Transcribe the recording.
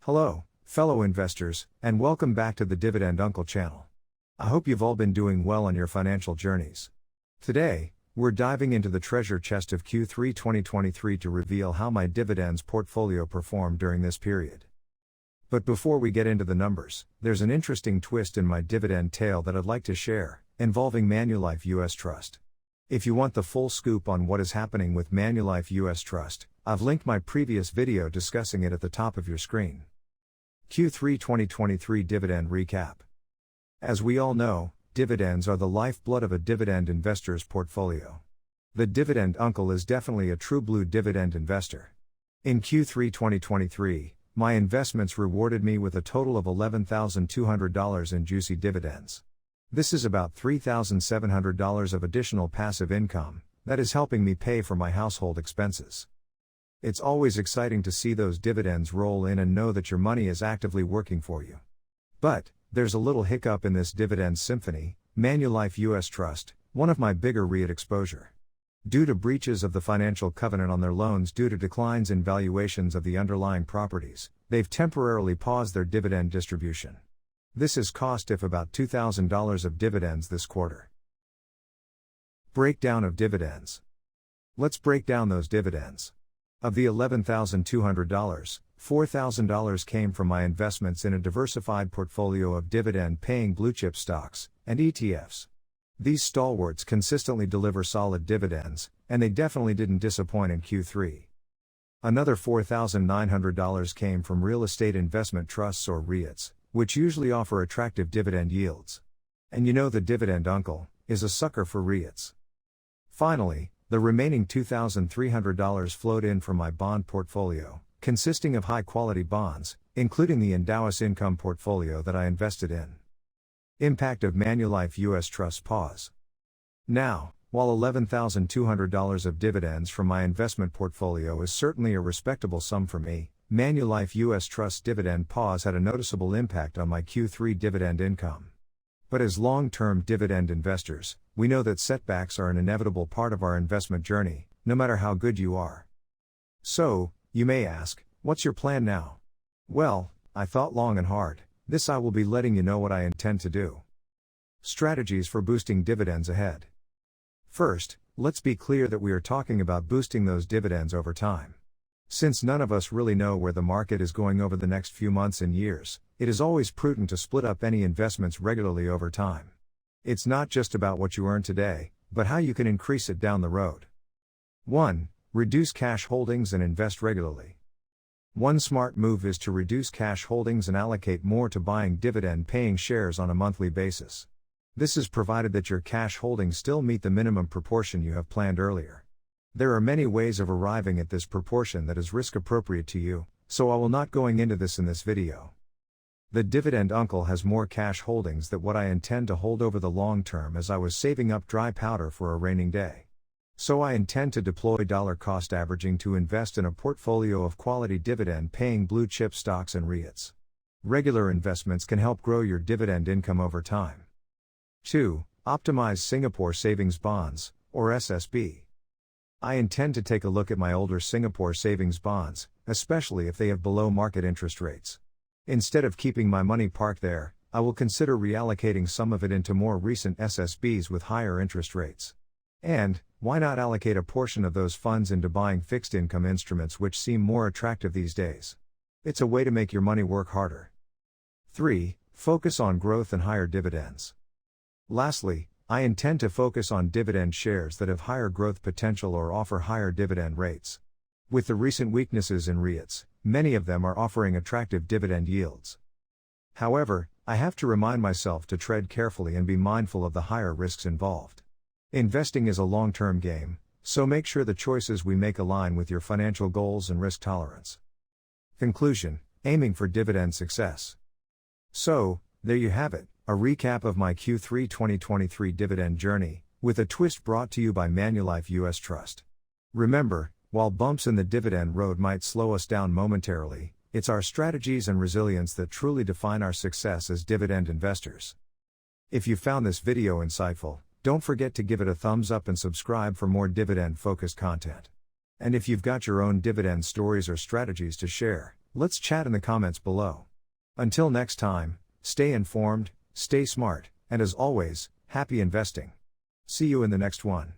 Hello, fellow investors, and welcome back to the Dividend Uncle channel. I hope you've all been doing well on your financial journeys. Today, we're diving into the treasure chest of Q3 2023 to reveal how my dividends portfolio performed during this period. But before we get into the numbers, there's an interesting twist in my dividend tale that I'd like to share, involving Manulife US Trust. If you want the full scoop on what is happening with Manulife US Trust, I've linked my previous video discussing it at the top of your screen. Q3 2023 Dividend Recap. As we all know, dividends are the lifeblood of a dividend investor's portfolio. The Dividend Uncle is definitely a true blue dividend investor. In Q3 2023, my investments rewarded me with a total of $11,200 in juicy dividends. This is about $3,700 of additional passive income that is helping me pay for my household expenses. It's always exciting to see those dividends roll in and know that your money is actively working for you. But there's a little hiccup in this dividend symphony: Manulife US Trust, one of my bigger REIT exposure. Due to breaches of the financial covenant on their loans due to declines in valuations of the underlying properties, they've temporarily paused their dividend distribution. This has cost IF about $2,000 of dividends this quarter. Breakdown of dividends. Let's break down those dividends. Of the $11,200, $4,000 came from my investments in a diversified portfolio of dividend-paying blue-chip stocks and ETFs. These stalwarts consistently deliver solid dividends, and they definitely didn't disappoint in Q3. Another $4,900 came from real estate investment trusts or REITs, which usually offer attractive dividend yields. And you know the Dividend Uncle is a sucker for REITs. Finally, the remaining $2,300 flowed in from my bond portfolio, consisting of high-quality bonds, including the BTOU.SI income portfolio that I invested in. Impact of Manulife US Trust pause. Now, while $11,200 of dividends from my investment portfolio is certainly a respectable sum for me, Manulife US Trust dividend pause had a noticeable impact on my Q3 dividend income. But as long-term dividend investors, we know that setbacks are an inevitable part of our investment journey, no matter how good you are. So, you may ask, what's your plan now? Well, I thought long and hard. I will be letting you know what I intend to do. Strategies for boosting dividends ahead. First, let's be clear that we are talking about boosting those dividends over time. Since none of us really know where the market is going over the next few months and years, it is always prudent to split up any investments regularly over time. It's not just about what you earn today, but how you can increase it down the road. 1. Reduce cash holdings and invest regularly. One smart move is to reduce cash holdings and allocate more to buying dividend-paying shares on a monthly basis. This is provided that your cash holdings still meet the minimum proportion you have planned earlier. There are many ways of arriving at this proportion that is risk appropriate to you, so I will not going into this in this video. The Dividend Uncle has more cash holdings than what I intend to hold over the long term, as I was saving up dry powder for a raining day. So I intend to deploy dollar cost averaging to invest in a portfolio of quality dividend-paying blue-chip stocks and REITs. Regular investments can help grow your dividend income over time. 2. Optimize Singapore Savings Bonds, or SSB. I intend to take a look at my older Singapore savings bonds, especially if they have below-market interest rates. Instead of keeping my money parked there, I will consider reallocating some of it into more recent SSBs with higher interest rates. And, why not allocate a portion of those funds into buying fixed income instruments which seem more attractive these days? It's a way to make your money work harder. 3. Focus on growth and higher dividends. Lastly, I intend to focus on dividend shares that have higher growth potential or offer higher dividend rates. With the recent weaknesses in REITs, many of them are offering attractive dividend yields. However, I have to remind myself to tread carefully and be mindful of the higher risks involved. Investing is a long-term game, so make sure the choices we make align with your financial goals and risk tolerance. Conclusion: aiming for dividend success. So, there you have it, a recap of my Q3 2023 dividend journey, with a twist brought to you by Manulife US Trust. Remember, while bumps in the dividend road might slow us down momentarily, it's our strategies and resilience that truly define our success as dividend investors. If you found this video insightful, don't forget to give it a thumbs up and subscribe for more dividend-focused content. And if you've got your own dividend stories or strategies to share, Let's chat in the comments below. Until next time, stay informed, stay smart, and as always, happy investing. See you in the next one.